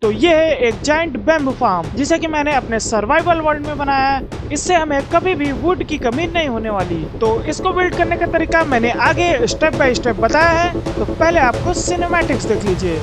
तो ये है एक जाइंट बैम्बू फार्म जिसे कि मैंने अपने सर्वाइवल वर्ल्ड में बनाया है। इससे हमें कभी भी वुड की कमी नहीं होने वाली। तो इसको बिल्ड करने का तरीका मैंने आगे स्टेप बाय स्टेप बताया है। तो पहले आपको सिनेमैटिक्स देख लीजिए।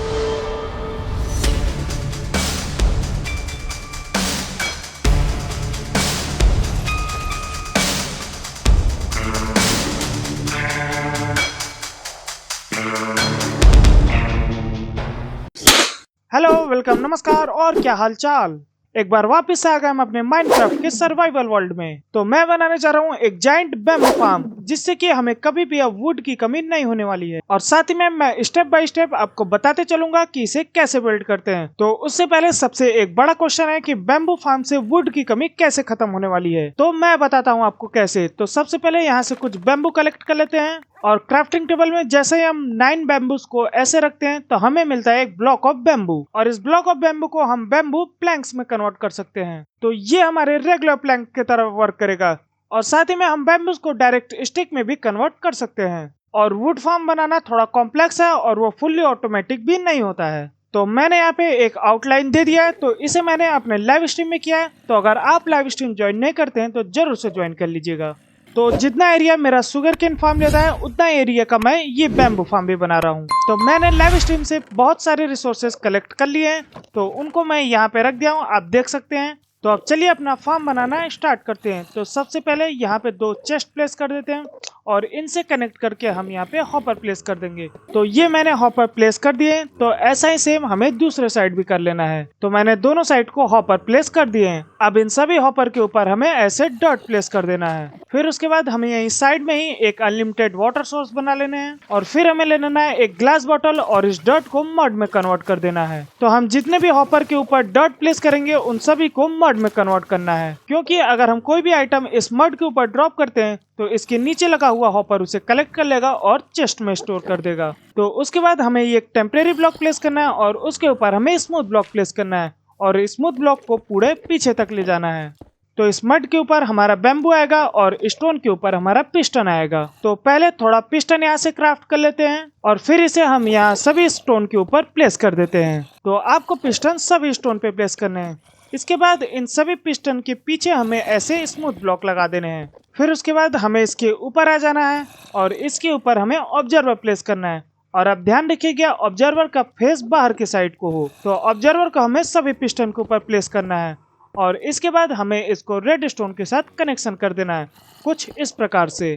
हेलो, वेलकम, नमस्कार और क्या हाल चाल। एक बार वापस से आ गए हम अपने माइनक्राफ्ट के सर्वाइवल वर्ल्ड में। तो मैं बनाने जा रहा हूँ एक जाइंट बैम्बू फार्म जिससे कि हमें कभी भी अब वुड की कमी नहीं होने वाली है। और साथ ही में मैं स्टेप बाय स्टेप आपको बताते चलूंगा कि इसे कैसे बिल्ड करते हैं। तो उससे पहले सबसे एक बड़ा क्वेश्चन है कि बैम्बू फार्म से वुड की कमी कैसे खत्म होने वाली है। तो मैं बताता हूँ आपको कैसे। तो सबसे पहले यहाँ से कुछ बैम्बू कलेक्ट कर लेते हैं और क्राफ्टिंग टेबल में जैसे ही हम 9 बैम्बूस को ऐसे रखते हैं तो हमें मिलता है एक ब्लॉक ऑफ बैम्बू। और इस ब्लॉक ऑफ बैम्बू को हम बैम्बू प्लैंक्स में कन्वर्ट कर सकते हैं। तो ये हमारे रेगुलर प्लैंक की तरह वर्क करेगा। और साथ ही में हम बैम्बूस को डायरेक्ट स्टिक में भी कन्वर्ट कर सकते हैं। और वुड फार्म बनाना थोड़ा कॉम्प्लेक्स है और वो फुल्ली ऑटोमेटिक भी नहीं होता है। तो मैंने यहाँ पे एक आउटलाइन दे दिया है। तो इसे मैंने अपने लाइव स्ट्रीम में किया है। तो अगर आप लाइव स्ट्रीम ज्वाइन नहीं करते हैं तो जरूर से ज्वाइन कर लीजिएगा। तो जितना एरिया मेरा शुगर केन फार्म लेता है उतना एरिया का मैं ये बैम्बू फार्म भी बना रहा हूँ। तो मैंने लाइव स्ट्रीम से बहुत सारे रिसोर्सेज कलेक्ट कर लिए हैं। तो उनको मैं यहाँ पे रख दिया हूँ, आप देख सकते हैं। तो अब चलिए अपना फार्म बनाना स्टार्ट करते हैं। तो सबसे पहले यहाँ पे 2 चेस्ट प्लेस कर देते हैं और इनसे कनेक्ट करके हम यहाँ पे हॉपर प्लेस कर देंगे। तो ये मैंने हॉपर प्लेस कर दिए। तो ऐसा ही सेम हमें दूसरे साइड भी कर लेना है। तो मैंने दोनों साइड को हॉपर प्लेस कर दिए हैं। अब इन सभी हॉपर के ऊपर हमें ऐसे डॉट प्लेस कर देना है। फिर उसके बाद हमें यहीं साइड में ही एक अनलिमिटेड वाटर सोर्स बना लेने हैं। और फिर हमें लेना है एक ग्लास बॉटल और इस डॉट को मड में कन्वर्ट कर देना है। तो हम जितने भी हॉपर के ऊपर डॉट प्लेस करेंगे उन सभी को मड में कन्वर्ट करना है। क्योंकि अगर हम कोई भी आइटम इस मड के ऊपर ड्रॉप करते हैं तो इसके नीचे लगा हुआ हॉपर उसे कलेक्ट कर लेगा और चेस्ट में स्टोर कर देगा। तो उसके बाद हमें ये एक टेम्परेरी ब्लॉक प्लेस करना है और उसके ऊपर हमें स्मूथ ब्लॉक प्लेस करना है और स्मूथ ब्लॉक को पूरे पीछे तक ले जाना है। तो इस मड के ऊपर हमारा बैम्बू आएगा और स्टोन के ऊपर हमारा पिस्टन आएगा। तो पहले थोड़ा पिस्टन यहाँ से क्राफ्ट कर लेते हैं और फिर इसे हम यहाँ सभी स्टोन के ऊपर प्लेस कर देते हैं। तो आपको पिस्टन सभी स्टोन पे प्लेस करने हैं। इसके बाद इन सभी पिस्टन के पीछे हमें ऐसे स्मूथ ब्लॉक लगा देने हैं। फिर उसके बाद हमें इसके ऊपर आ जाना है और इसके ऊपर हमें ऑब्जर्वर प्लेस करना है। और अब ध्यान रखिएगा ऑब्जर्वर का फेस बाहर के साइड को हो। तो ऑब्जर्वर को हमें सभी पिस्टन के ऊपर प्लेस करना है और इसके बाद हमें इसको रेड स्टोन के साथ कनेक्शन कर देना है कुछ इस प्रकार से।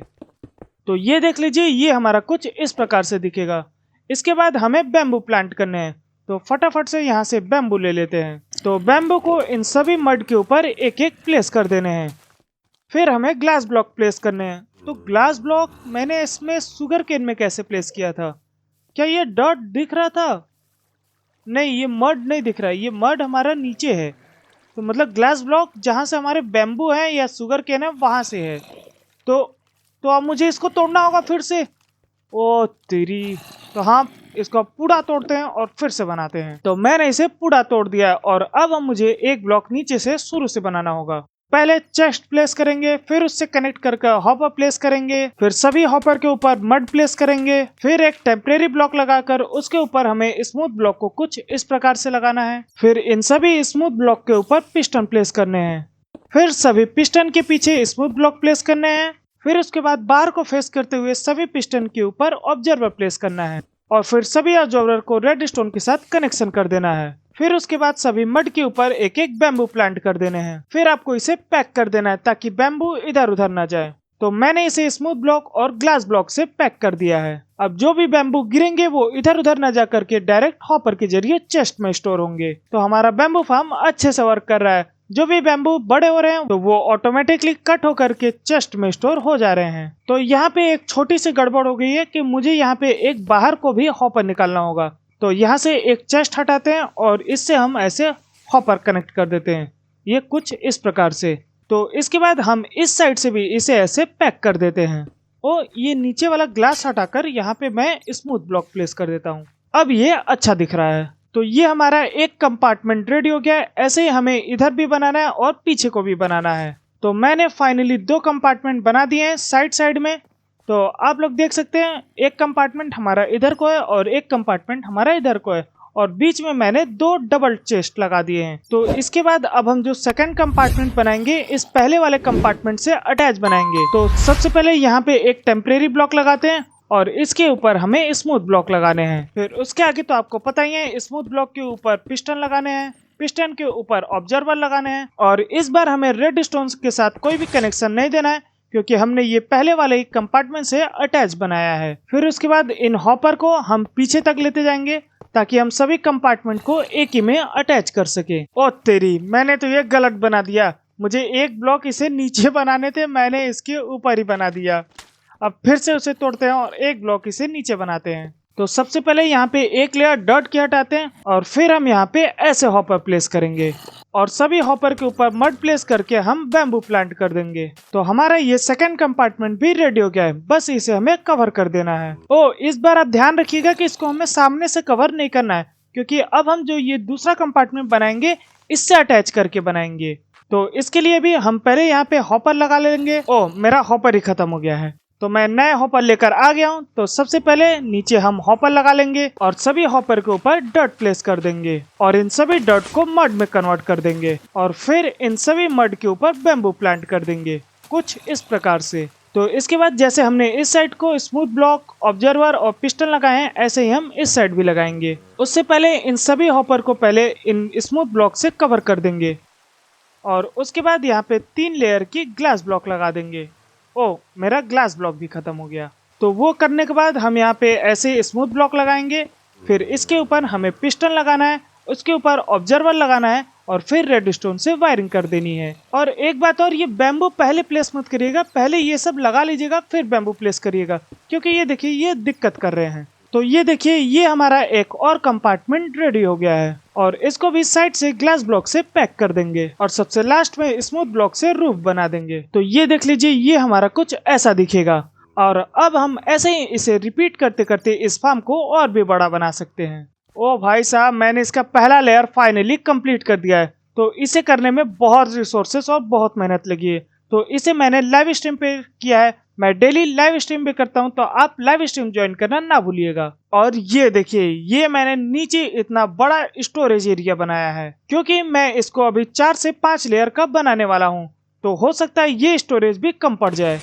तो ये देख लीजिए, ये हमारा कुछ इस प्रकार से दिखेगा। इसके बाद हमें बैम्बू प्लांट करने हैं। तो फटाफट से यहाँ से बैम्बू ले लेते हैं। तो बैम्बू को इन सभी मड के ऊपर एक एक प्लेस कर देने हैं। फिर हमें ग्लास ब्लॉक प्लेस करने हैं। तो ग्लास ब्लॉक मैंने इसमें शुगर केन में कैसे प्लेस किया था? क्या ये डॉट दिख रहा था? नहीं, ये मड नहीं दिख रहा है। ये मड हमारा नीचे है। तो मतलब ग्लास ब्लॉक जहाँ से हमारे बैम्बू है या शुगर केन है वहां से है। तो अब मुझे इसको तोड़ना होगा फिर से। ओ तेरी। तो हाँ, इसको पूरा तोड़ते हैं और फिर से बनाते हैं। तो मैंने इसे पूरा तोड़ दिया है और अब हम मुझे एक ब्लॉक नीचे से शुरू से बनाना होगा। पहले चेस्ट प्लेस करेंगे, फिर उससे कनेक्ट करके हॉपर प्लेस करेंगे, फिर सभी हॉपर के ऊपर मड प्लेस करेंगे, फिर एक टेम्परेरी ब्लॉक लगाकर उसके ऊपर हमें स्मूथ ब्लॉक को कुछ इस प्रकार से लगाना है। फिर इन सभी स्मूथ ब्लॉक के ऊपर पिस्टन प्लेस करने हैं। फिर सभी पिस्टन के पीछे स्मूथ ब्लॉक प्लेस करने हैं। फिर उसके बाद बार को फेस करते हुए सभी पिस्टन के ऊपर ऑब्जर्वर प्लेस करना है और फिर सभी ऑब्जर्वर को रेड स्टोन के साथ कनेक्शन कर देना है। फिर उसके बाद सभी मड के ऊपर एक एक बैम्बू प्लांट कर देने हैं। फिर आपको इसे पैक कर देना है ताकि बैम्बू इधर उधर ना जाए। तो मैंने इसे स्मूथ ब्लॉक और ग्लास ब्लॉक से पैक कर दिया है। अब जो भी बैम्बू गिरेंगे वो इधर उधर न जा करके डायरेक्ट हॉपर के जरिए चेस्ट में स्टोर होंगे। तो हमारा बैम्बू फार्म अच्छे से वर्क कर रहा है। जो भी बैम्बू बड़े हो रहे हैं तो वो ऑटोमेटिकली कट होकर के चेस्ट में स्टोर हो जा रहे हैं। तो यहाँ पे एक छोटी सी गड़बड़ हो गई है कि मुझे यहाँ पे एक बाहर को भी हॉपर निकालना होगा। तो यहाँ से एक चेस्ट हटाते हैं और इससे हम ऐसे हॉपर कनेक्ट कर देते हैं, ये कुछ इस प्रकार से। तो इसके बाद हम इस साइड से भी इसे ऐसे पैक कर देते हैं। और ये नीचे वाला ग्लास हटाकर यहाँ पे मैं स्मूथ ब्लॉक प्लेस कर देता हूँ। अब ये अच्छा दिख रहा है। तो ये हमारा एक कंपार्टमेंट रेडी हो गया है। ऐसे ही हमें इधर भी बनाना है और पीछे को भी बनाना है। तो मैंने फाइनली 2 कंपार्टमेंट बना दिए हैं साइड साइड में। तो आप लोग देख सकते हैं एक कंपार्टमेंट हमारा इधर को है और एक कंपार्टमेंट हमारा इधर को है और बीच में मैंने 2 डबल चेस्ट लगा दिए हैं। तो इसके बाद अब हम जो सेकंड कंपार्टमेंट बनाएंगे इस पहले वाले कंपार्टमेंट से अटैच बनाएंगे। तो सबसे पहले यहाँ पे एक टेम्परेरी ब्लॉक लगाते हैं और इसके ऊपर हमें स्मूथ ब्लॉक लगाने हैं। फिर उसके आगे तो आपको पता ही है, स्मूथ ब्लॉक के ऊपर पिस्टन लगाने हैं, पिस्टन के ऊपर ऑब्जर्वर लगाने हैं। और इस बार हमें रेड स्टोन्स के साथ कोई भी कनेक्शन नहीं देना है, क्योंकि हमने ये पहले वाले ही कंपार्टमेंट से अटैच बनाया है। फिर उसके बाद इन हॉपर को हम पीछे तक लेते जाएंगे ताकि हम सभी कंपार्टमेंट को एक ही में अटैच कर सके। ओ तेरी, मैंने तो ये गलत बना दिया। मुझे एक ब्लॉक इसे नीचे बनाने थे, मैंने इसके ऊपर ही बना दिया। अब फिर से उसे तोड़ते हैं और एक ब्लॉक इसे नीचे बनाते हैं। तो सबसे पहले यहाँ पे एक लेयर डर्ट की हटाते हैं और फिर हम यहाँ पे ऐसे हॉपर प्लेस करेंगे और सभी हॉपर के ऊपर मड प्लेस करके हम बैम्बू प्लांट कर देंगे। तो हमारा ये सेकंड कंपार्टमेंट भी रेडी हो गया है, बस इसे हमें कवर कर देना है। ओ, इस बार आप ध्यान रखिएगा कि इसको हमें सामने से कवर नहीं करना है, क्योंकि अब हम जो ये दूसरा कंपार्टमेंट बनाएंगे इससे अटैच करके बनाएंगे। तो इसके लिए भी हम पहले यहाँ पे हॉपर लगा लेंगे। ओ, मेरा हॉपर ही खत्म हो गया है, तो मैं नए हॉपर लेकर आ गया हूँ। तो सबसे पहले नीचे हम हॉपर लगा लेंगे और सभी हॉपर के ऊपर डर्ट प्लेस कर देंगे और इन सभी डर्ट को मड में कन्वर्ट कर देंगे और फिर इन सभी मड के ऊपर बैम्बू प्लांट कर देंगे, कुछ इस प्रकार से। तो इसके बाद जैसे हमने इस साइड को स्मूथ ब्लॉक, ऑब्जर्वर और पिस्टन लगाए हैं, ऐसे ही हम इस साइड भी लगाएंगे। उससे पहले इन सभी हॉपर को पहले इन स्मूथ ब्लॉक से कवर कर देंगे और उसके बाद यहाँ पे 3 लेयर की ग्लास ब्लॉक लगा देंगे। ओ, मेरा ग्लास ब्लॉक भी खत्म हो गया। तो वो करने के बाद हम यहाँ पे ऐसे स्मूथ ब्लॉक लगाएंगे, फिर इसके ऊपर हमें पिस्टन लगाना है, उसके ऊपर ऑब्जर्वर लगाना है और फिर रेड स्टोन से वायरिंग कर देनी है। और एक बात और, ये बैम्बू पहले प्लेस मत करिएगा, पहले ये सब लगा लीजिएगा फिर बैम्बू प्लेस करिएगा, क्योंकि ये देखिए ये दिक्कत कर रहे हैं। तो ये देखिए ये हमारा एक और कंपार्टमेंट रेडी हो गया है और इसको भी साइड से ग्लास ब्लॉक से पैक कर देंगे और सबसे लास्ट में स्मूथ ब्लॉक से रूफ बना देंगे। तो ये देख लीजिए ये हमारा कुछ ऐसा दिखेगा। और अब हम ऐसे ही इसे रिपीट करते करते इस फार्म को और भी बड़ा बना सकते हैं। ओ भाई साहब, मैंने इसका पहला लेयर फाइनली कंप्लीट कर दिया है। तो इसे करने में बहुत रिसोर्सेस और बहुत मेहनत लगी है। तो इसे मैंने लाइव स्ट्रीम पे किया है, मैं डेली लाइव स्ट्रीम भी करता हूं, तो आप लाइव स्ट्रीम ज्वाइन करना ना भूलिएगा। और ये देखिए ये मैंने नीचे इतना बड़ा स्टोरेज एरिया बनाया है, क्योंकि मैं इसको अभी 4 से 5 लेयर का बनाने वाला हूं, तो हो सकता है ये स्टोरेज भी कम पड़ जाए।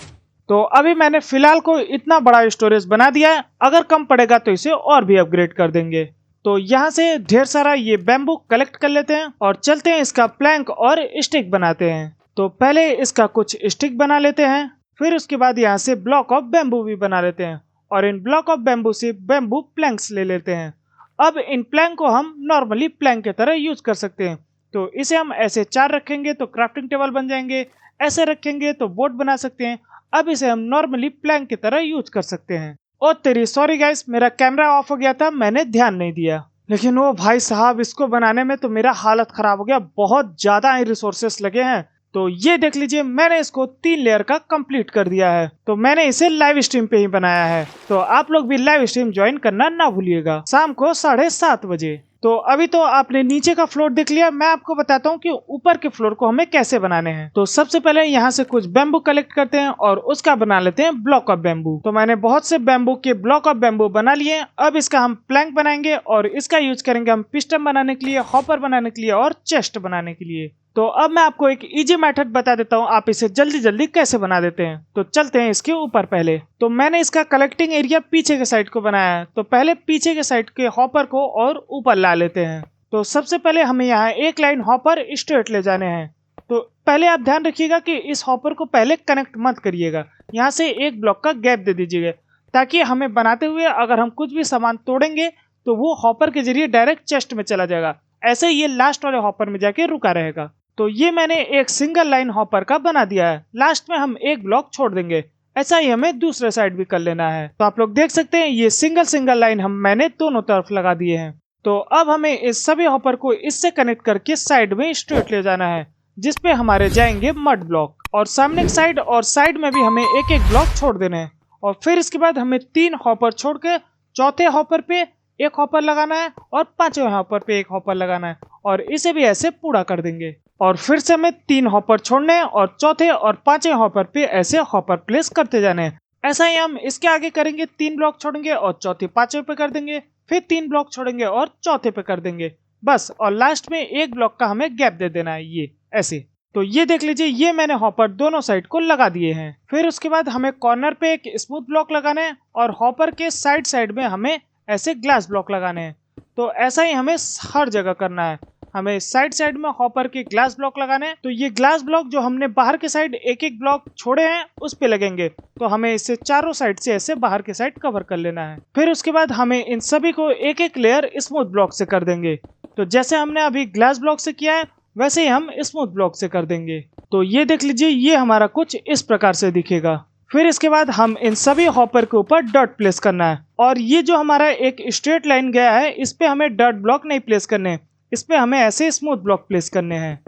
तो अभी मैंने फिलहाल को इतना बड़ा स्टोरेज बना दिया है, अगर कम पड़ेगा तो इसे और भी अपग्रेड कर देंगे। तो यहाँ से ढेर सारा ये बैम्बू कलेक्ट कर लेते हैं और चलते हैं इसका प्लैंक और स्टिक बनाते हैं। तो पहले इसका कुछ स्टिक बना लेते हैं, फिर उसके बाद यहाँ से ब्लॉक ऑफ बैम्बू भी बना लेते हैं और इन ब्लॉक ऑफ बैम्बू से बैम्बू प्लैंक्स ले लेते हैं। अब इन प्लैंक को हम नॉर्मली प्लैंक की तरह यूज कर सकते हैं। तो इसे हम ऐसे 4 रखेंगे तो क्राफ्टिंग टेबल बन जाएंगे, ऐसे रखेंगे तो बोट बना सकते हैं। अब इसे हम नॉर्मली प्लैंक की तरह यूज कर सकते हैं। ओ तेरी, सॉरी गाइस, मेरा कैमरा ऑफ हो गया था, मैंने ध्यान नहीं दिया। लेकिन वो भाई साहब, इसको बनाने में तो मेरा हालत खराब हो गया, बहुत ज्यादा ही रिसोर्सेस लगे हैं। तो ये देख लीजिए मैंने इसको 3 लेयर का कंप्लीट कर दिया है। तो मैंने इसे लाइव स्ट्रीम पे ही बनाया है, तो आप लोग भी लाइव स्ट्रीम ज्वाइन करना ना भूलिएगा, शाम को 7:30 बजे। तो अभी तो आपने नीचे का फ्लोर देख लिया, मैं आपको बताता हूँ कि ऊपर के फ्लोर को हमें कैसे बनाने हैं। तो सबसे पहले यहाँ से कुछ बैम्बू कलेक्ट करते हैं और उसका बना लेते हैं ब्लॉक ऑफ बैम्बू। तो मैंने बहुत से बैम्बू के ब्लॉक ऑफ बैम्बू बना लिए। अब इसका हम प्लैंक बनाएंगे और इसका यूज करेंगे हम पिस्टन बनाने के लिए, हॉपर बनाने के लिए और चेस्ट बनाने के लिए। तो अब मैं आपको एक इजी मेथड बता देता हूँ, आप इसे जल्दी जल्दी कैसे बना देते हैं। तो चलते हैं इसके ऊपर। पहले तो मैंने इसका कलेक्टिंग एरिया पीछे के साइड को बनाया है, तो पहले पीछे के साइड के हॉपर को और ऊपर ला लेते हैं। तो सबसे पहले हमें यहाँ एक लाइन हॉपर स्ट्रेट ले जाने हैं। तो पहले आप ध्यान रखिएगा कि इस हॉपर को पहले कनेक्ट मत करिएगा, यहाँ से एक ब्लॉक का गैप दे दीजिएगा, ताकि हमें बनाते हुए अगर हम कुछ भी सामान तोड़ेंगे तो वो हॉपर के जरिए डायरेक्ट चेस्ट में चला जाएगा, ऐसे ये लास्ट वाले हॉपर में जाके रुका रहेगा। तो ये मैंने एक सिंगल लाइन हॉपर का बना दिया है, लास्ट में हम एक ब्लॉक छोड़ देंगे। ऐसा ही हमें दूसरे साइड भी कर लेना है। तो आप लोग देख सकते हैं ये सिंगल लाइन मैंने दोनों तरफ लगा दिए हैं। तो अब हमें इस सभी हॉपर को इससे कनेक्ट करके साइड में स्ट्रेट ले जाना है, जिसपे हमारे जाएंगे मड ब्लॉक, और सामने की साइड और साइड में भी हमें एक एक ब्लॉक छोड़ देने हैं। और फिर इसके बाद हमें 3 हॉपर छोड़ के चौथे हॉपर पे एक हॉपर लगाना है और 5वें हॉपर पे एक हॉपर लगाना है, और इसे भी ऐसे पूरा कर देंगे। और फिर से हमें 3 हॉपर छोड़ने हैं और चौथे और 5वें हॉपर पे ऐसे हॉपर प्लेस करते जाने हैं। ऐसा ही हम इसके आगे करेंगे, 3 ब्लॉक छोड़ेंगे और चौथे 5वें पे कर देंगे, फिर 3 ब्लॉक छोड़ेंगे और चौथे पे कर देंगे बस। और लास्ट में 1 ब्लॉक का हमें गैप दे देना है, ये ऐसे। तो ये देख लीजिए, ये मैंने हॉपर दोनों साइड को लगा दिए हैं। फिर उसके बाद हमें कॉर्नर पे एक स्मूथ ब्लॉक लगाना है और हॉपर के साइड साइड में हमें ऐसे ग्लास ब्लॉक लगाने हैं। तो ऐसा ही हमें हर जगह करना है। हमें साइड साइड में हॉपर के ग्लास ब्लॉक लगाने हैं। तो ये ग्लास ब्लॉक जो हमने बाहर के साइड एक एक ब्लॉक छोड़े हैं उस पे लगेंगे। तो हमें इसे चारों साइड से ऐसे बाहर के साइड कवर कर लेना है। फिर उसके बाद हमें इन सभी को एक एक लेयर स्मूथ ब्लॉक से कर देंगे। तो जैसे हमने अभी ग्लास ब्लॉक से किया है वैसे ही हम स्मूथ ब्लॉक से कर देंगे। तो ये देख लीजिए, ये हमारा कुछ इस प्रकार से दिखेगा। फिर इसके बाद हम इन सभी हॉपर के ऊपर डॉट प्लेस करना है। और ये जो हमारा एक स्ट्रेट लाइन गया है इस पे हमें डॉट ब्लॉक नहीं प्लेस करने, इस पे हमें ऐसे स्मूथ ब्लॉक प्लेस करने हैं।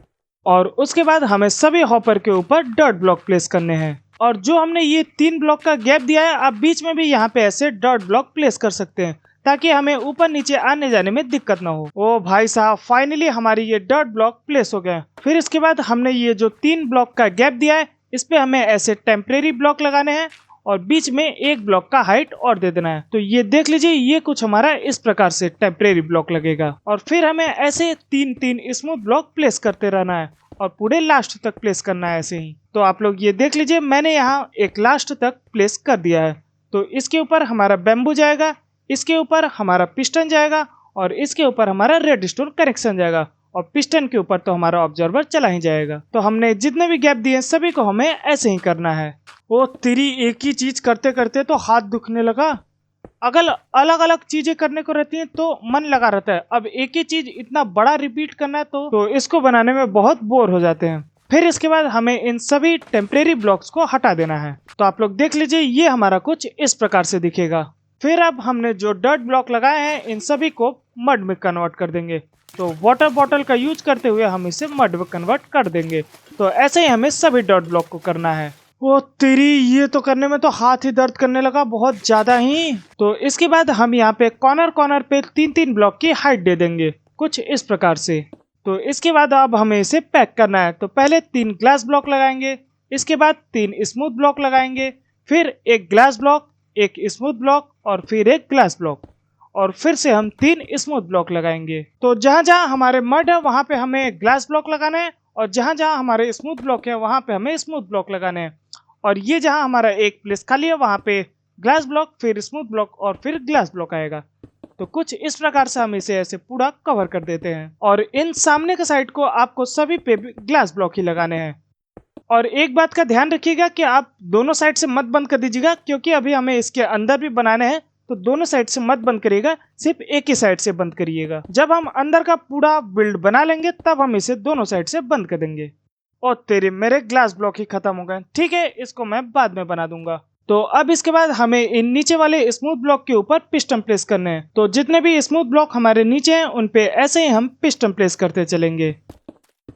और उसके बाद हमें सभी हॉपर के ऊपर डॉट ब्लॉक प्लेस करने हैं। और जो हमने ये 3 ब्लॉक का गैप दिया है, आप बीच में भी यहाँ पे ऐसे डॉट ब्लॉक प्लेस कर सकते हैं ताकि हमें ऊपर नीचे आने जाने में दिक्कत ना हो। ओ भाई साहब, फाइनली हमारी ये डॉट ब्लॉक प्लेस हो गया। फिर इसके बाद हमने ये जो 3 ब्लॉक का गैप दिया है इस पे हमें ऐसे टेम्परेरी ब्लॉक लगाने हैं और बीच में 1 ब्लॉक का हाइट और दे देना है। तो ये देख लीजिए, ये कुछ हमारा इस प्रकार से टेम्परेरी ब्लॉक लगेगा। और फिर हमें ऐसे 3-3 स्मूथ ब्लॉक प्लेस करते रहना है और पूरे लास्ट तक प्लेस करना है ऐसे ही। तो आप लोग ये देख लीजिए, मैंने यहाँ एक लास्ट तक प्लेस कर दिया है। तो इसके ऊपर हमारा बैम्बू जाएगा, इसके ऊपर हमारा पिस्टन जाएगा और इसके ऊपर हमारा रेडस्टोन कनेक्शन जाएगा और पिस्टन के ऊपर तो हमारा ऑब्जर्वर चला ही जाएगा। तो हमने जितने भी गैप दिए सभी को हमें ऐसे ही करना है। वो तेरी, एक ही चीज करते करते तो हाथ दुखने लगा। अगर अलग अलग चीजें करने को रहती हैं तो मन लगा रहता है, अब एक ही चीज इतना बड़ा रिपीट करना है तो इसको बनाने में बहुत बोर हो जाते हैं। फिर इसके बाद हमें इन सभी टेम्परेरी ब्लॉक्स को हटा देना है। तो आप लोग देख लीजिए, ये हमारा कुछ इस प्रकार से दिखेगा। फिर अब हमने जो डॉट ब्लॉक लगाए हैं इन सभी को मड में कन्वर्ट कर देंगे। तो वाटर बॉटल का यूज करते हुए हम इसे मड में कन्वर्ट कर देंगे। तो ऐसे ही हमें सभी डॉट ब्लॉक को करना है। वो तेरी, ये तो करने में तो हाथ ही दर्द करने लगा बहुत ज्यादा ही। तो इसके बाद हम यहाँ पे कॉर्नर कॉर्नर पे 3-3 ब्लॉक की हाइट दे देंगे कुछ इस प्रकार से। तो इसके बाद अब हमें इसे पैक करना है। तो पहले 3 ग्लास ब्लॉक लगाएंगे, इसके बाद 3 स्मूथ ब्लॉक लगाएंगे, फिर 1 ग्लास ब्लॉक, 1 स्मूथ ब्लॉक और फिर 1 ग्लास ब्लॉक और फिर से हम 3 स्मूथ ब्लॉक लगाएंगे। तो जहां जहां हमारे मड है वहां पे हमें ग्लास ब्लॉक लगाना है और जहां जहां हमारे स्मूथ ब्लॉक है वहां पे हमें स्मूथ ब्लॉक लगाने हैं। और ये जहां हमारा एक प्लेस खाली है वहां पे ग्लास ब्लॉक, फिर स्मूथ ब्लॉक और फिर ग्लास ब्लॉक आएगा। तो कुछ इस प्रकार से हम इसे ऐसे पूरा कवर कर देते हैं। और इन सामने के साइड को आपको सभी पे ग्लास ब्लॉक ही लगाने हैं। और एक बात का ध्यान रखिएगा कि आप दोनों साइड से मत बंद कर दीजिएगा, क्योंकि अभी हमें इसके अंदर भी बनाने हैं। तो दोनों साइड से मत बंद करिएगा, सिर्फ एक ही साइड से बंद करिएगा। जब हम अंदर का पूरा बिल्ड बना लेंगे तब हम इसे दोनों साइड से बंद कर देंगे। और तेरे, मेरे ग्लास ब्लॉक ही खत्म हो गए। ठीक है, इसको मैं बाद में बना दूंगा। तो अब इसके बाद हमें इन नीचे वाले स्मूथ ब्लॉक के ऊपर पिस्टन प्लेस करने हैं। तो जितने भी स्मूथ ब्लॉक हमारे नीचे हैं उन पे ऐसे ही हम पिस्टन प्लेस करते चलेंगे।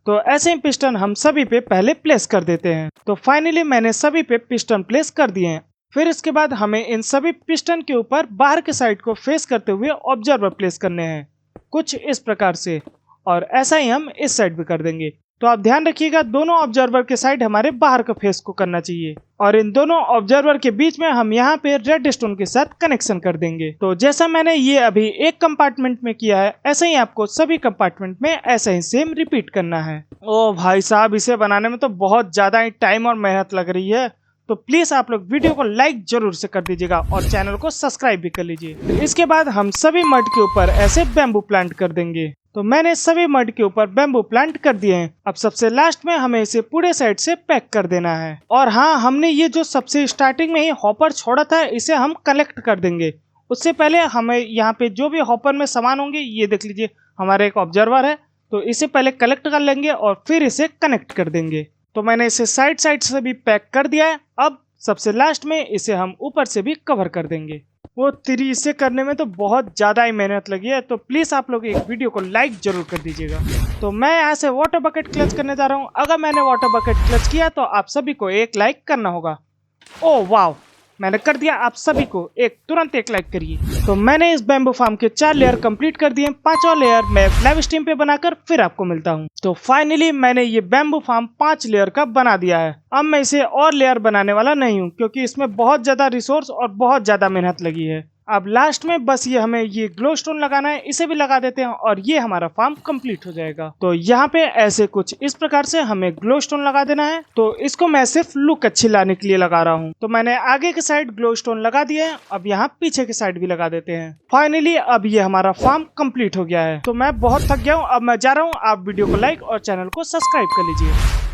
तो ऐसे ही पिस्टन हम सभी पे पहले प्लेस कर देते हैं। तो फाइनली मैंने सभी पे पिस्टन प्लेस कर दिए हैं। फिर इसके बाद हमें इन सभी पिस्टन के ऊपर बाहर के साइड को फेस करते हुए ऑब्जर्वर प्लेस करने हैं कुछ इस प्रकार से। और ऐसा ही हम इस साइड भी कर देंगे। तो आप ध्यान रखिएगा, दोनों ऑब्जर्वर के साइड हमारे बाहर का फेस को करना चाहिए। और इन दोनों ऑब्जर्वर के बीच में हम यहाँ पे रेड स्टोन के साथ कनेक्शन कर देंगे। तो जैसा मैंने ये अभी एक कंपार्टमेंट में किया है, ऐसे ही आपको सभी कंपार्टमेंट में ऐसा ही सेम रिपीट करना है। ओ भाई साहब, इसे बनाने में तो बहुत ज्यादा ही टाइम और मेहनत लग रही है। तो प्लीज आप लोग वीडियो को लाइक जरूर से कर दीजिएगा और चैनल को सब्सक्राइब भी कर लीजिए। इसके बाद हम सभी मड के ऊपर ऐसे बैम्बू प्लांट कर देंगे। तो मैंने सभी मड के ऊपर बैम्बू प्लांट कर दिए हैं। अब सबसे लास्ट में हमें इसे पूरे साइड से पैक कर देना है। और हाँ, हमने ये जो सबसे स्टार्टिंग में ही हॉपर छोड़ा था इसे हम कलेक्ट कर देंगे। उससे पहले हमें यहाँ पे जो भी हॉपर में सामान होंगे, ये देख लीजिए हमारा एक ऑब्जर्वर है, तो इसे पहले कलेक्ट कर लेंगे और फिर इसे कनेक्ट कर देंगे। तो मैंने इसे साइड साइड से भी पैक कर दिया है। अब सबसे लास्ट में इसे हम ऊपर से भी कवर कर देंगे। वो तेरी, इसे करने में तो बहुत ज़्यादा ही मेहनत लगी है। तो प्लीज़ आप लोग एक वीडियो को लाइक जरूर कर दीजिएगा। तो मैं यहाँ से वाटर बकेट क्लच करने जा रहा हूँ। अगर मैंने वाटर बकेट क्लच किया तो आप सभी को एक लाइक करना होगा। ओह वाह, मैंने कर दिया। आप सभी को तुरंत एक लाइक करिए। तो मैंने इस बैम्बू फार्म के 4 लेयर कंप्लीट कर दिए। 5वां लेयर मैं लाइव स्ट्रीम पे बनाकर फिर आपको मिलता हूँ। तो फाइनली मैंने ये बैम्बू फार्म 5 लेयर का बना दिया है। अब मैं इसे और लेयर बनाने वाला नहीं हूँ, क्योंकि इसमें बहुत ज्यादा रिसोर्स और बहुत ज्यादा मेहनत लगी है। अब लास्ट में बस ये हमें ये ग्लो स्टोन लगाना है, इसे भी लगा देते हैं और ये हमारा फार्म कंप्लीट हो जाएगा। तो यहाँ पे ऐसे कुछ इस प्रकार से हमें ग्लो स्टोन लगा देना है। तो इसको मैं सिर्फ लुक अच्छी लाने के लिए लगा रहा हूँ। तो मैंने आगे की साइड ग्लो स्टोन लगा दिए हैं, अब यहाँ पीछे की साइड भी लगा देते हैं। फाइनली अब ये हमारा फार्म कंप्लीट हो गया है। तो मैं बहुत थक गया हूँ, अब मैं जा रहा हूँ। आप वीडियो को लाइक और चैनल को सब्सक्राइब कर लीजिए।